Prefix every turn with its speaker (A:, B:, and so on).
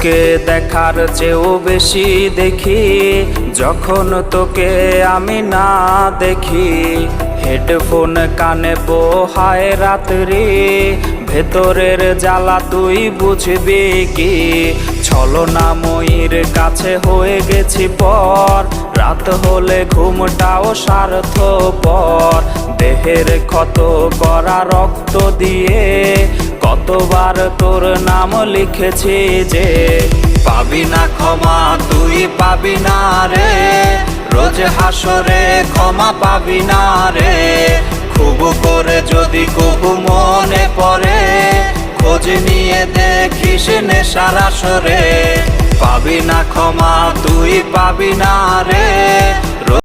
A: তোকে দেখার চেয়েও বেশি দেখি যখন তোকে আমি না দেখি। হেডফোন কানে পোহায় রাত্রি, ভেতরের জ্বালা তুই বুঝবি কি। ছলনাময়ীর কাছে হয়ে গেছি পর, রাত হলে ঘুমটাও স্বার্থপর। দেহের ক্ষত করা রক্ত দিয়ে কতবার তোর নাম লিখেছি যে, পাবি না ক্ষমা তুই পাবি না রে, রোজ হাসরে ক্ষমা পাবি না রে। খুব করে যদি কবু মনে পড়ে, খোঁজ নিয়ে দেখিস নেশার আসরে। পাবি না ক্ষমা তুই পাবি না রে।